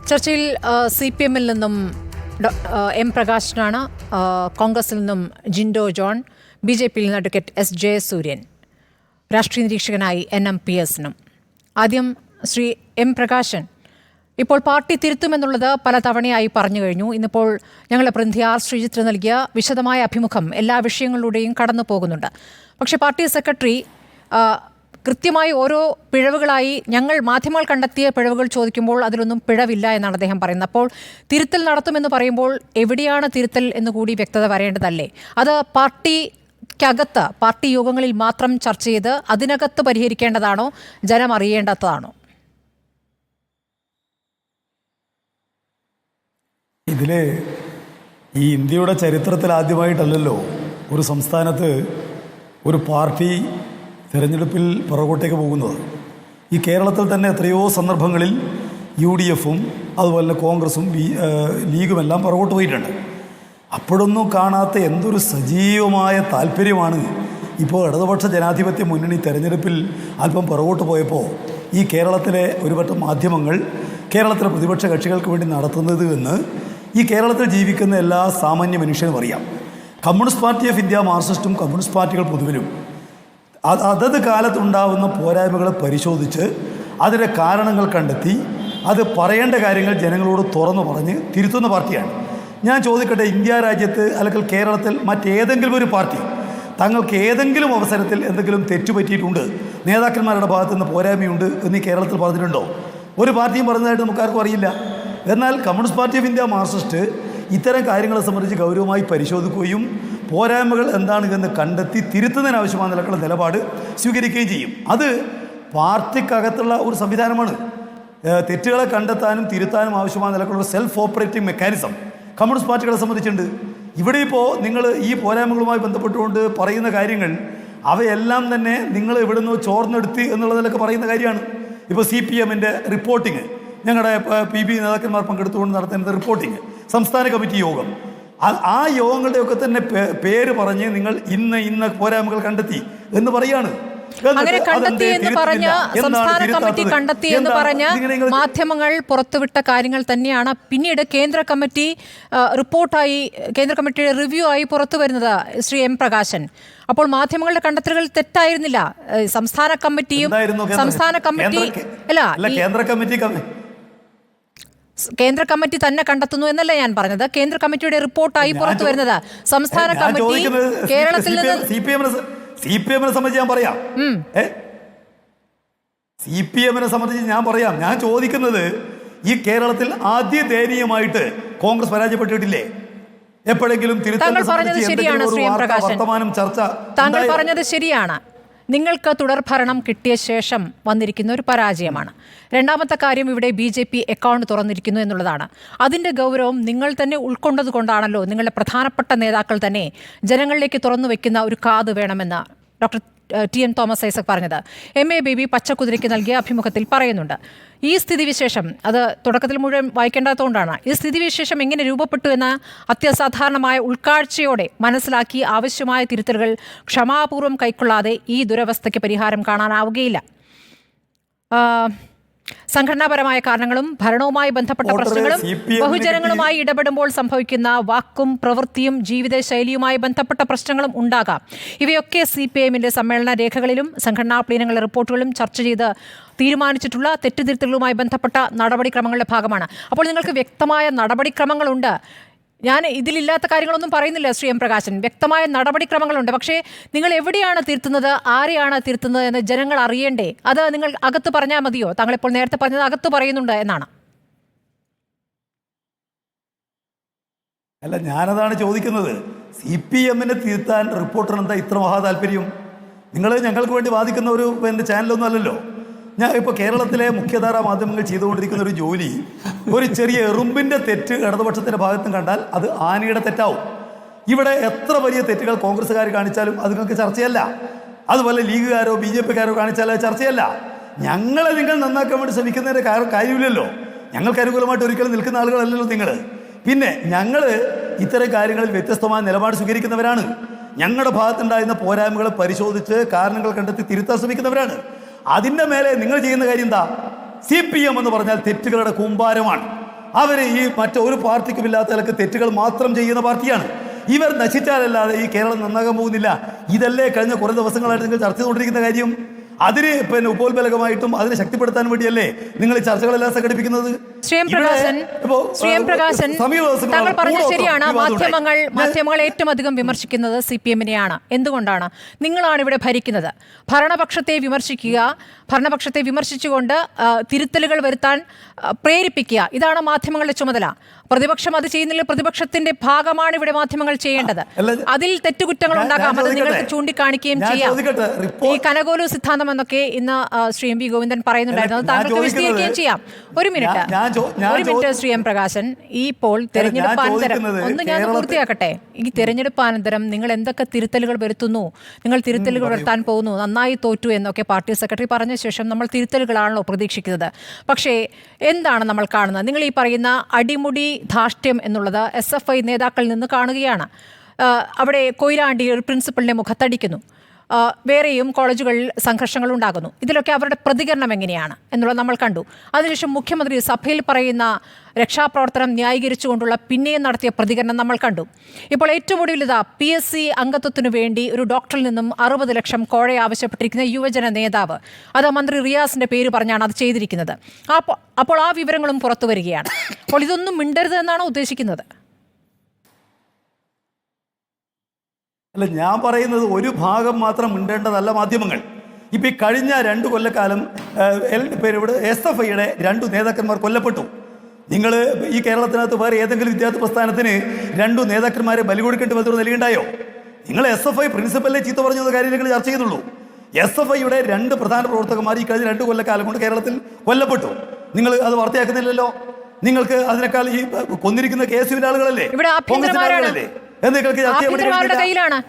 ചർച്ചയിൽ CPM-ൽ നിന്നും എം പ്രകാശനാണ്, കോൺഗ്രസിൽ നിന്നും ജിൻഡോ ജോൺ, BJP-യിൽ നിന്ന് അഡ്വക്കേറ്റ് S. ജയസൂര്യൻ, രാഷ്ട്രീയ നിരീക്ഷകനായി NM Pearson. ആദ്യം ശ്രീ എം പ്രകാശൻ, ഇപ്പോൾ പാർട്ടി തിരുത്തുമെന്നുള്ളത് പല തവണയായി പറഞ്ഞു കഴിഞ്ഞു. ഇന്നിപ്പോൾ ഞങ്ങളുടെ പ്രതിനിധി R. ശ്രീജിത്ത് നൽകിയ വിശദമായ അഭിമുഖം എല്ലാ വിഷയങ്ങളിലൂടെയും കടന്നു പോകുന്നുണ്ട്. പക്ഷേ പാർട്ടി സെക്രട്ടറി കൃത്യമായി ഓരോ പിഴവുകളായി ഞങ്ങൾ മാധ്യമങ്ങൾ കണ്ടെത്തിയ പിഴവുകൾ ചോദിക്കുമ്പോൾ അതിലൊന്നും പിഴവില്ല എന്നാണ് അദ്ദേഹം പറയുന്നത്. അപ്പോൾ തിരുത്തൽ നടത്തുമെന്ന് പറയുമ്പോൾ എവിടെയാണ് തിരുത്തൽ എന്ന് കൂടി വ്യക്തത വരേണ്ടതല്ലേ? അത് പാർട്ടിക്കകത്ത് പാർട്ടി യോഗങ്ങളിൽ മാത്രം ചർച്ച ചെയ്ത് അതിനകത്ത് പരിഹരിക്കേണ്ടതാണോ, ജനം അറിയേണ്ടതാണോ? ഇതിലെ ഈ ഇന്ത്യയുടെ ചരിത്രത്തിൽ ആദ്യമായിട്ടല്ലല്ലോ ഒരു സംസ്ഥാനത്ത് ഒരു പാർട്ടി തിരഞ്ഞെടുപ്പിൽ പുറകോട്ടേക്ക് പോകുന്നത്. ഈ കേരളത്തിൽ തന്നെ എത്രയോ സന്ദർഭങ്ങളിൽ UDF-ഉം അതുപോലെ തന്നെ കോൺഗ്രസും ലീഗുമെല്ലാം പുറകോട്ട് പോയിട്ടുണ്ട്. അപ്പോഴൊന്നും കാണാത്ത എന്തൊരു സജീവമായ താല്പര്യമാണ് ഇപ്പോൾ ഇടതുപക്ഷ ജനാധിപത്യ മുന്നണി തെരഞ്ഞെടുപ്പിൽ അല്പം പുറകോട്ട് പോയപ്പോൾ ഈ കേരളത്തിലെ ഒരുപറ്റം മാധ്യമങ്ങൾ കേരളത്തിലെ പ്രതിപക്ഷ കക്ഷികൾക്ക് വേണ്ടി നടത്തുന്നത് എന്ന് ഈ കേരളത്തിൽ ജീവിക്കുന്ന എല്ലാ സാമാന്യ മനുഷ്യനും അറിയാം. കമ്മ്യൂണിസ്റ്റ് പാർട്ടി ഓഫ് ഇന്ത്യ, മാർക്സിസ്റ്റും കമ്മ്യൂണിസ്റ്റ് പാർട്ടികൾ പൊതുവിലും അതത് കാലത്തുണ്ടാകുന്ന പോരായ്മകളെ പരിശോധിച്ച് അതിൻ്റെ കാരണങ്ങൾ കണ്ടെത്തി അത് പറയേണ്ട കാര്യങ്ങൾ ജനങ്ങളോട് തുറന്നു പറഞ്ഞ് തിരുത്തുന്ന പാർട്ടിയാണ്. ഞാൻ ചോദിക്കട്ടെ, ഇന്ത്യ രാജ്യത്ത് അല്ലെങ്കിൽ കേരളത്തിൽ മറ്റേതെങ്കിലും ഒരു പാർട്ടി തങ്ങൾക്ക് ഏതെങ്കിലും അവസരത്തിൽ എന്തെങ്കിലും തെറ്റുപറ്റിയിട്ടുണ്ട്, നേതാക്കന്മാരുടെ ഭാഗത്തു നിന്ന് പോരായ്മയുണ്ട് എന്ന് കേരളത്തിൽ പറഞ്ഞിട്ടുണ്ടോ? ഒരു പാർട്ടിയും പറഞ്ഞതായിട്ട് നമുക്കാർക്കും അറിയില്ല. എന്നാൽ communist party of India, Marxist ഇത്തരം കാര്യങ്ങളെ സംബന്ധിച്ച് ഗൗരവമായി പരിശോധിക്കുകയും പോരായ്മകൾ എന്താണ് എന്ന് കണ്ടെത്തി തിരുത്തുന്നതിനാവശ്യമായ നിലക്കുള്ള നിലപാട് സ്വീകരിക്കുകയും ചെയ്യും. അത് പാർട്ടിക്കകത്തുള്ള ഒരു സംവിധാനമാണ്. തെറ്റുകളെ കണ്ടെത്താനും തിരുത്താനും ആവശ്യമായ നിലക്കുള്ള സെൽഫ് ഓപ്പറേറ്റിംഗ് മെക്കാനിസം കമ്മ്യൂണിസ്റ്റ് പാർട്ടികളെ സംബന്ധിച്ചുണ്ട്. ഇവിടെ ഇപ്പോൾ നിങ്ങൾ ഈ പോരായ്മകളുമായി ബന്ധപ്പെട്ടുകൊണ്ട് പറയുന്ന കാര്യങ്ങൾ അവയെല്ലാം തന്നെ നിങ്ങൾ ഇവിടുന്ന് ചോർന്നെടുത്തി എന്നുള്ളതിലൊക്കെ പറയുന്ന കാര്യമാണ്. ഇപ്പോൾ CPM-ൻ്റെ റിപ്പോർട്ടിങ്, ഞങ്ങളുടെ PB നേതാക്കന്മാർ പങ്കെടുത്തുകൊണ്ട് നടത്തുന്ന റിപ്പോർട്ടിങ്, സംസ്ഥാന കമ്മിറ്റി യോഗം, ആ യോഗങ്ങളുടെയൊക്കെ തന്നെ പേര് പറഞ്ഞ് നിങ്ങൾ ഇന്ന പോരായ്മകൾ കണ്ടെത്തി എന്ന് പറയാണ്. അങ്ങനെ കണ്ടെത്തി എന്ന് പറഞ്ഞ സംസ്ഥാന കമ്മിറ്റി കണ്ടെത്തി എന്ന് പറഞ്ഞ് മാധ്യമങ്ങൾ പുറത്തുവിട്ട കാര്യങ്ങൾ തന്നെയാണ് പിന്നീട് കേന്ദ്ര കമ്മിറ്റി റിപ്പോർട്ടായി, കേന്ദ്ര കമ്മിറ്റിയുടെ റിവ്യൂ ആയി പുറത്തു വരുന്നത്. ശ്രീ എം പ്രകാശൻ, അപ്പോൾ മാധ്യമങ്ങളുടെ കണ്ടെത്തലുകൾ തെറ്റായിരുന്നില്ല. സംസ്ഥാന കമ്മിറ്റിയും കേന്ദ്ര കമ്മിറ്റി തന്നെ കണ്ടെത്തുന്നു എന്നല്ല ഞാൻ പറഞ്ഞത്. കേന്ദ്ര കമ്മിറ്റിയുടെ റിപ്പോർട്ടായി പുറത്തു വരുന്നത് സംസ്ഥാന കമ്മിറ്റി കേരളത്തിൽ നിന്ന് CPM-നെ സംബന്ധിച്ച് ഞാൻ പറയാം. CPM-നെ സംബന്ധിച്ച് ഞാൻ പറയാം. ഞാൻ ചോദിക്കുന്നത്, ഈ കേരളത്തിൽ ആദ്യദയനീയമായിട്ട് കോൺഗ്രസ് പരാജയപ്പെട്ടിട്ടില്ലേ? എപ്പോഴെങ്കിലും താങ്കൾ പറഞ്ഞത് ശരിയാണ്. നിങ്ങൾക്ക് തുടർഭരണം കിട്ടിയ ശേഷം വന്നിരിക്കുന്ന ഒരു പരാജയമാണ്. രണ്ടാമത്തെ കാര്യം, ഇവിടെ BJP അക്കൗണ്ട് തുറന്നിരിക്കുന്നു എന്നുള്ളതാണ്. അതിൻ്റെ ഗൗരവം നിങ്ങൾ തന്നെ ഉൾക്കൊണ്ടത് കൊണ്ടാണല്ലോ നിങ്ങളുടെ പ്രധാനപ്പെട്ട നേതാക്കൾ തന്നെ ജനങ്ങളിലേക്ക് തുറന്നു വയ്ക്കുന്ന ഒരു കാത് വേണമെന്ന് ഡോക്ടർ TM തോമസ് ഐസക് പറഞ്ഞത്. MA ബേബി പച്ചക്കുതിരയ്ക്ക് നൽകിയ അഭിമുഖത്തിൽ പറയുന്നുണ്ട്. ഈ സ്ഥിതിവിശേഷം, അത് തുടക്കത്തിൽ മുഴുവൻ വായിക്കേണ്ടാത്തതുകൊണ്ടാണ്, ഈ സ്ഥിതിവിശേഷം എങ്ങനെ രൂപപ്പെട്ടു എന്ന അത്യസാധാരണമായ ഉൾക്കാഴ്ചയോടെ മനസ്സിലാക്കി ആവശ്യമായ തിരുത്തലുകൾ ക്ഷമാപൂർവ്വം കൈക്കൊള്ളാതെ ഈ ദുരവസ്ഥയ്ക്ക് പരിഹാരം കാണാനാവുകയില്ല. സംഘടനാപരമായ കാരണങ്ങളും ഭരണവുമായി ബന്ധപ്പെട്ട പ്രശ്നങ്ങളും ബഹുജനങ്ങളുമായി ഇടപെടുമ്പോൾ സംഭവിക്കുന്ന വാക്കും പ്രവൃത്തിയും ജീവിതശൈലിയുമായി ബന്ധപ്പെട്ട പ്രശ്നങ്ങളും ഉണ്ടാകാം. ഇവയൊക്കെ CPM-ന്റെ സമ്മേളന രേഖകളിലും സംഘടനാ പ്ലീനങ്ങളുടെ റിപ്പോർട്ടുകളും ചർച്ച ചെയ്ത് തീരുമാനിച്ചിട്ടുള്ള തെറ്റുതിരുത്തലുകളുമായി ബന്ധപ്പെട്ട നടപടിക്രമങ്ങളുടെ ഭാഗമാണ്. അപ്പോൾ നിങ്ങൾക്ക് വ്യക്തമായ നടപടിക്രമങ്ങളുണ്ട്. ഞാൻ ഇതിലില്ലാത്ത കാര്യങ്ങളൊന്നും പറയുന്നില്ല ശ്രീ എം പ്രകാശൻ. വ്യക്തമായ നടപടിക്രമങ്ങളുണ്ട്. പക്ഷേ നിങ്ങൾ എവിടെയാണ് തിരുത്തുന്നത്, ആരെയാണ് തിരുത്തുന്നത് എന്ന് ജനങ്ങൾ അറിയണ്ടേ? അത് നിങ്ങൾ അകത്ത് പറഞ്ഞാൽ മതിയോ? താങ്കളിപ്പോൾ നേരത്തെ പറഞ്ഞത് അകത്ത് പറയുന്നുണ്ട് എന്നാണ്. അല്ല, ഞാനതാണ് ചോദിക്കുന്നത്. CPM-നെ തിരുത്താൻ റിപ്പോർട്ടറിന് എന്താ ഇത്ര മഹാ താല്പര്യം? നിങ്ങൾ ഞങ്ങൾക്ക് വേണ്ടി വാദിക്കുന്ന ഒരു ചാനലൊന്നും അല്ലല്ലോ. ഞാൻ ഇപ്പോൾ കേരളത്തിലെ മുഖ്യധാരാ മാധ്യമങ്ങൾ ചെയ്തുകൊണ്ടിരിക്കുന്ന ഒരു ജോലി, ഒരു ചെറിയ എറുമ്പിൻ്റെ തെറ്റ് ഇടതുപക്ഷത്തിൻ്റെ ഭാഗത്തും കണ്ടാൽ അത് ആനയുടെ തെറ്റാവും. ഇവിടെ എത്ര വലിയ തെറ്റുകൾ കോൺഗ്രസ്സുകാർ കാണിച്ചാലും അത് നിങ്ങൾക്ക് ചർച്ചയല്ല. അതുപോലെ ലീഗുകാരോ BJP-കാരോ കാണിച്ചാൽ അത് ചർച്ചയല്ല. ഞങ്ങളെ നിങ്ങൾ നന്നാക്കാൻ വേണ്ടി ശ്രമിക്കുന്നതിൻ്റെ കാര്യമില്ലല്ലോ. ഞങ്ങൾക്ക് അനുകൂലമായിട്ട് ഒരിക്കലും നിൽക്കുന്ന ആളുകളല്ലല്ലോ നിങ്ങൾ. പിന്നെ ഞങ്ങൾ ഇത്തരം കാര്യങ്ങളിൽ വ്യത്യസ്തമായ നിലപാട് സ്വീകരിക്കുന്നവരാണ്. ഞങ്ങളുടെ ഭാഗത്തുണ്ടായിരുന്ന പോരായ്മകളെ പരിശോധിച്ച് കാരണങ്ങൾ കണ്ടെത്തി തിരുത്താൻ ശ്രമിക്കുന്നവരാണ്. അതിൻ്റെ മേലെ നിങ്ങൾ ചെയ്യുന്ന കാര്യം എന്താ? CPM എന്ന് പറഞ്ഞാൽ തെറ്റുകളുടെ കൂമ്പാരമാണ്. അവർ ഈ മറ്റൊരു പാർട്ടിക്കും ഇല്ലാത്ത നിലക്ക് തെറ്റുകൾ മാത്രം ചെയ്യുന്ന പാർട്ടിയാണ്. ഇവർ നശിച്ചാലല്ലാതെ ഈ കേരളം നന്നാകാൻ പോകുന്നില്ല. ഇതല്ലേ കഴിഞ്ഞ കുറേ ദിവസങ്ങളായിട്ട് നിങ്ങൾ ചർച്ച ചെയ്തുകൊണ്ടിരിക്കുന്ന കാര്യം. അതിന് ഉപോത്ബലകമായിട്ടും അതിനെ ശക്തിപ്പെടുത്താൻ വേണ്ടിയല്ലേ നിങ്ങൾ ഈ ചർച്ചകളെല്ലാം സംഘടിപ്പിക്കുന്നത്? താങ്കൾ പറഞ്ഞത് ശരിയാണ്. മാധ്യമങ്ങൾ ഏറ്റവും അധികം വിമർശിക്കുന്നത് CPM-നെയാണ്. എന്തുകൊണ്ടാണ്? നിങ്ങളാണ് ഇവിടെ ഭരിക്കുന്നത്. ഭരണപക്ഷത്തെ വിമർശിച്ചുകൊണ്ട് തിരുത്തലുകൾ വരുത്താൻ പ്രേരിപ്പിക്കുക, ഇതാണ് മാധ്യമങ്ങളുടെ ചുമതല. പ്രതിപക്ഷം അത് ചെയ്യുന്നില്ല. പ്രതിപക്ഷത്തിന്റെ ഭാഗമാണ് ഇവിടെ മാധ്യമങ്ങൾ ചെയ്യേണ്ടത്. അതിൽ തെറ്റുകുറ്റങ്ങൾ ഉണ്ടാകാം, അത് നിങ്ങൾക്ക് ചൂണ്ടിക്കാണിക്കുകയും ചെയ്യാം. ഈ കനകോലു സിദ്ധാന്തം എന്നൊക്കെ ഇന്ന് ശ്രീ M.V. ഗോവിന്ദൻ പറയുന്നുണ്ടായിരുന്നു. അത് താങ്കൾക്ക് വിശദീകരിക്കുകയും ചെയ്യാം. ഒരു മിനിറ്റ് ശ്രീ M. പ്രകാശൻ, ഈ ഇപ്പോൾ തെരഞ്ഞെടുപ്പാനന്തരം ഒന്ന് ഞാൻ പൂർത്തിയാക്കട്ടെ. ഈ തെരഞ്ഞെടുപ്പാനന്തരം നിങ്ങൾ എന്തൊക്കെ തിരുത്തലുകൾ വരുത്തുന്നു, നിങ്ങൾ തിരുത്തലുകൾ വരുത്താൻ പോകുന്നു, നന്നായി തോറ്റു എന്നൊക്കെ പാർട്ടി സെക്രട്ടറി പറഞ്ഞ ശേഷം നമ്മൾ തിരുത്തലുകളാണല്ലോ പ്രതീക്ഷിക്കുന്നത്. പക്ഷേ എന്താണ് നമ്മൾ കാണുന്നത്? നിങ്ങൾ ഈ പറയുന്ന അടിമുടി ധാർഷ്ട്യം എന്നുള്ളത് SFI നേതാക്കളിൽ നിന്ന് കാണുകയാണ്. അവിടെ കൊയിലാണ്ടി ഒരു പ്രിൻസിപ്പലിനെ മുഖത്തടിക്കുന്നു, വേറെയും കോളേജുകളിൽ സംഘർഷങ്ങൾ ഉണ്ടാകുന്നു. ഇതിലൊക്കെ അവരുടെ പ്രതികരണം എങ്ങനെയാണ് എന്നുള്ളത് നമ്മൾ കണ്ടു. അതിനുശേഷം മുഖ്യമന്ത്രി സഭയിൽ പറയുന്ന രക്ഷാപ്രവർത്തനം ന്യായീകരിച്ചുകൊണ്ടുള്ള പിന്നെയും നടത്തിയ പ്രതികരണം നമ്മൾ കണ്ടു. ഇപ്പോൾ ഏറ്റവും ഒടുവിൽ PSC അംഗത്വത്തിനു വേണ്ടി ഒരു ഡോക്ടറിൽ നിന്നും 60 ലക്ഷം കോഴ ആവശ്യപ്പെട്ടിരിക്കുന്ന യുവജന നേതാവ്, അത് മന്ത്രി റിയാസിന്റെ പേര് പറഞ്ഞാണ് അത് ചെയ്തിരിക്കുന്നത്. അപ്പോൾ ആ വിവരങ്ങളും പുറത്തു വരികയാണ്. അപ്പോൾ ഇതൊന്നും മിണ്ടരുത് എന്നാണ് ഉദ്ദേശിക്കുന്നത്? അല്ല, ഞാൻ പറയുന്നത് ഒരു ഭാഗം മാത്രം മിണ്ടേണ്ടതല്ല മാധ്യമങ്ങൾ. ഇപ്പം ഈ കഴിഞ്ഞ 2 കൊല്ലക്കാലം ഇവിടെ SFIയുടെ 2 നേതാക്കന്മാർ കൊല്ലപ്പെട്ടു. നിങ്ങൾ ഈ കേരളത്തിനകത്ത് വേറെ ഏതെങ്കിലും വിദ്യാർത്ഥി പ്രസ്ഥാനത്തിന് 2 നേതാക്കന്മാരെ ബലി കൊടുക്കേണ്ടി വന്നൊരു നിലയുണ്ടായോ? നിങ്ങൾ SFI പ്രിൻസിപ്പലിനെ ചീത്ത പറഞ്ഞ കാര്യം നിങ്ങൾ ചർച്ച ചെയ്തുള്ളൂ. SFIയുടെ 2 പ്രധാന പ്രവർത്തകന്മാർ ഈ കഴിഞ്ഞ 2 കൊല്ലക്കാലം കൊണ്ട് കേരളത്തിൽ കൊല്ലപ്പെട്ടു. നിങ്ങൾ അത് വാർത്തയാക്കുന്നില്ലല്ലോ. നിങ്ങൾക്ക് അതിനേക്കാൾ ഈ കൊന്നിരിക്കുന്ന കേസുവിന്റെ ആളുകളല്ലേ, കോൺഗ്രസിലെ നിങ്ങൾക്ക്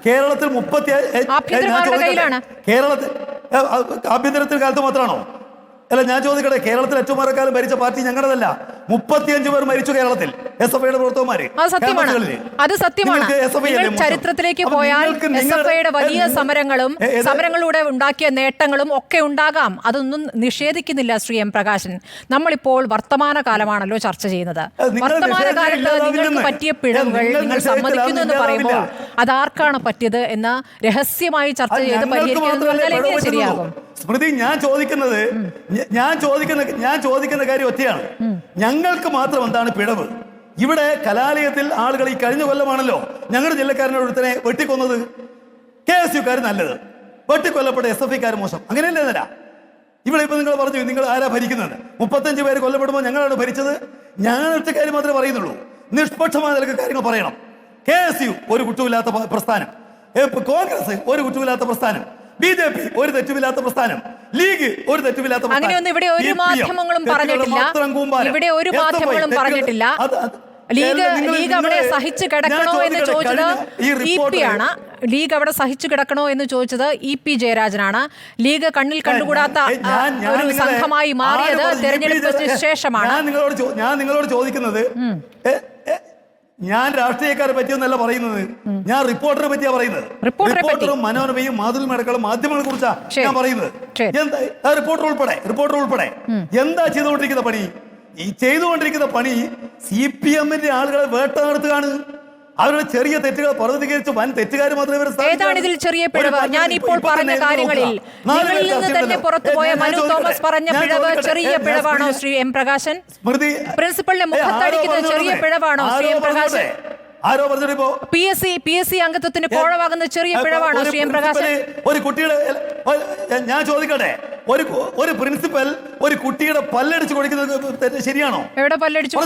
കേരളത്തിൽ 30 കേരളത്തിൽ ആഭ്യന്തരത്തിന് കാലത്ത് മാത്രമാണോ? അല്ല, ഞാൻ ചോദിക്കട്ടെ, കേരളത്തിൽ ഏറ്റവും കാലം ഭരിച്ച പാർട്ടി ഞങ്ങളുടേതല്ല. 35 പേർ മരിച്ചു കേരളത്തിൽ, SFIയുടെ പ്രവർത്തകന്മാര്. അത് സത്യമാണ്. ചരിത്രത്തിലേക്ക് പോയാൽ SFIയുടെ വലിയ സമരങ്ങളിലൂടെ ഉണ്ടാക്കിയ നേട്ടങ്ങളും ഒക്കെ ഉണ്ടാകാം. അതൊന്നും നിഷേധിക്കുന്നില്ല ശ്രീ M. പ്രകാശൻ. നമ്മളിപ്പോൾ വർത്തമാന കാലമാണല്ലോ ചർച്ച ചെയ്യുന്നത്. വർത്തമാന കാലത്ത് നിങ്ങൾക്ക് പറ്റിയ പിഴവുകൾ നിങ്ങൾ സമ്മതിക്കുന്നു എന്ന് പറയുമ്പോൾ അതാർക്കാണ് പറ്റിയത് എന്ന് രഹസ്യമായി ചർച്ച ചെയ്ത് പരിഹരിക്കുന്നത് എങ്ങനെ ശരിയാകും? സ്മൃതി, ഞാൻ ചോദിക്കുന്ന കാര്യം ഒറ്റയാണ്. ഞങ്ങൾക്ക് മാത്രം എന്താണ് പിഴവ്? ഇവിടെ കലാലയത്തിൽ ആളുകൾ ഈ കഴിഞ്ഞ കൊല്ലമാണല്ലോ ഞങ്ങളുടെ ജില്ലക്കാരനെ ഒരുത്തനെ വെട്ടിക്കൊന്നത്. KSUക്കാർ നല്ലത്, വെട്ടിക്കൊല്ലപ്പെട്ട SFIക്കാർ മോശം, അങ്ങനെയല്ലേ? തരാ ഇവിടെ ഇപ്പൊ നിങ്ങൾ പറഞ്ഞു നിങ്ങൾ ആരാ ഭരിക്കുന്നത്? 35 പേര് കൊല്ലപ്പെടുമ്പോൾ ഞങ്ങളാണ് ഭരിച്ചത്. ഞാൻ ഒറ്റ കാര്യം മാത്രമേ പറയുന്നുള്ളൂ, നിഷ്പക്ഷമായ നിലക്ക് കാര്യങ്ങൾ പറയണം. KSU ഒരു കുറ്റമില്ലാത്ത പ്രസ്ഥാനം, കോൺഗ്രസ് ഒരു കുറ്റമില്ലാത്ത പ്രസ്ഥാനം, BJP ഒരു തെറ്റുമില്ലാത്ത പ്രസ്ഥാനം, ലീഗ് ഒരു തെറ്റുമില്ലാത്ത പ്രസ്ഥാനം. അങ്ങനെയൊന്നും ഇവിടെ ഒരു മാധ്യമങ്ങളും പറഞ്ഞിട്ടില്ല. ഇവിടെ ഒരു മാധ്യമങ്ങളും പറഞ്ഞിട്ടില്ല. ലീഗ് അവിടെ സഹിച്ചു കിടക്കണോ എന്ന് ചോദിച്ചത് EP ആണ്. ലീഗ് അവിടെ സഹിച്ചു കിടക്കണോ എന്ന് ചോദിച്ചത് EP ജയരാജനാണ്. ലീഗ് കണ്ണിൽ കണ്ടുകൂടാത്ത ഒരു സംഘമായി മാറിയത് തെരഞ്ഞെടുപ്പിന് ശേഷമാണ്. ഞാൻ നിങ്ങളോട് ചോദിക്കുന്നത്, ഞാൻ രാഷ്ട്രീയക്കാരെ പറ്റിയൊന്നല്ല പറയുന്നത്, ഞാൻ റിപ്പോർട്ടറെ പറ്റിയാ പറയുന്നത്. റിപ്പോർട്ടറും മനോരമയും മാതൃമടക്കളും മാധ്യമങ്ങളെ കുറിച്ചാണ് ഞാൻ പറയുന്നത്. എന്താ റിപ്പോർട്ടർ ഉൾപ്പെടെ എന്താ ചെയ്തുകൊണ്ടിരിക്കുന്ന പണി? ഈ ചെയ്തുകൊണ്ടിരിക്കുന്ന പണി CPM-ന്റെ ആളുകളെ വേട്ട നടത്തുകയാണ്. അവരുടെ ചെറിയ തെറ്റുകൾ പ്രതികരിച്ച് വൻ തെറ്റുകാർ മാത്രമേ. ഏതാണ് ഇതിൽ ചെറിയ പിഴവ്? ഞാൻ ഇപ്പോൾ പറഞ്ഞ കാര്യങ്ങളിൽ നിങ്ങളിൽ നിന്ന് തന്നെ പുറത്തുപോയ മനു തോമസ് പറഞ്ഞ പിഴവ് ചെറിയ പിഴവാണോ ശ്രീ M. പ്രകാശൻ? പ്രിൻസിപ്പലിനെ മുഖത്തടിക്കുന്നത് ചെറിയ പിഴവാണോ ശ്രീ M. പ്രകാശൻ? ആരോ പറഞ്ഞിപ്പോ PSC അംഗത്വത്തിന് കോഴവാകുന്ന ചെറിയ പിഴവാണോ ശ്രീ M. പ്രകാശൻ? ഒരു കുട്ടിയുടെ, ഞാൻ ചോദിക്കട്ടെ, ഒരു പ്രിൻസിപ്പൽ ഒരു കുട്ടിയുടെ പല്ലടിച്ചു കൊടുക്കുന്നത് ശരിയാണോ? എവിടെ പല്ലടിച്ചു?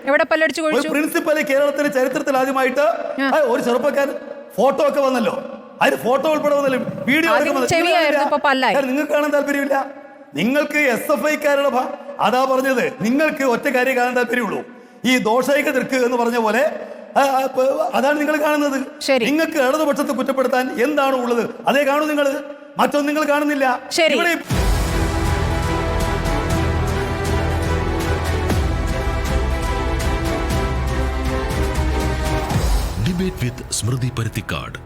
എവിടെ പല്ലടിച്ചു കൊടുത്തു? പ്രിൻസിപ്പൽ കേരളത്തിന്റെ ചരിത്രത്തിൽ ആദ്യമായിട്ട് ഒരു ചെറുപ്പക്കാരൻ ഫോട്ടോ ഒക്കെ വന്നല്ലോ, അതിന് ഫോട്ടോ ഉൾപ്പെടെ വന്നല്ലോ, വീഡിയോ നിങ്ങൾക്ക് കാണാൻ താല്പര്യമില്ല. നിങ്ങൾക്ക് SFIക്കാരുടെ അതാ പറഞ്ഞത്, നിങ്ങൾക്ക് ഒറ്റ കാര്യം കാണാൻ താല്പര്യമുള്ളൂ. ഈ ദോഷൈക ദൃക്ക് എന്ന് പറഞ്ഞ പോലെ അതാണ് നിങ്ങൾ കാണുന്നത്. നിങ്ങൾക്ക് ഇടതുപക്ഷത്തെ കുറ്റപ്പെടുത്താൻ എന്താണ് ഉള്ളത് അതേ കാണൂ നിങ്ങൾ, മറ്റൊന്നും നിങ്ങൾ കാണുന്നില്ല. ഡിബേറ്റ് വിത്ത് സ്മൃതി പരുത്തിക്കാട്.